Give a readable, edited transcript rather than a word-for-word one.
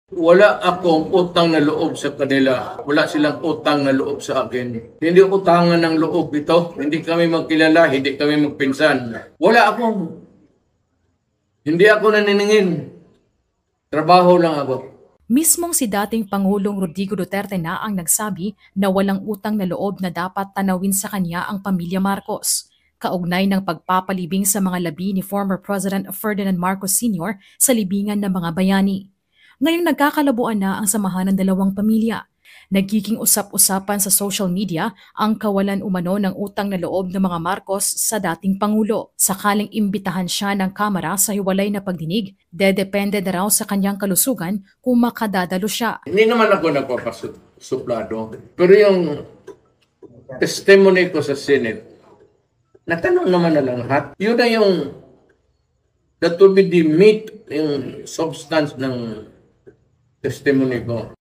Wala akong utang na loob sa kanila. Wala silang utang na loob sa akin. Hindi utangan ng loob ito. Hindi kami magkilala, hindi kami magpinsan. Hindi ako naniningin. Trabaho lang ako. Mismong si dating Pangulong Rodrigo Duterte na ang nagsabi na walang utang na loob na dapat tanawin sa kanya ang pamilya Marcos. Kaugnay ng pagpapalibing sa mga labi ni former President Ferdinand Marcos Sr. sa libingan ng mga bayani. Ngayong nagkakalabuan na ang samahan ng dalawang pamilya. Nagiging usap-usapan sa social media ang kawalan umano ng utang na loob ng mga Marcos sa dating Pangulo. Sakaling imbitahan siya ng Kamara sa hiwalay na pagdinig, dedepende na raw sa kanyang kalusugan kung makadadalo siya. Hindi naman ako nagpapasuplado. Pero yung testimony ko sa Senate, natanong naman na lang lahat. Yun na yung that will be the meat, yung substance ng testimony ko.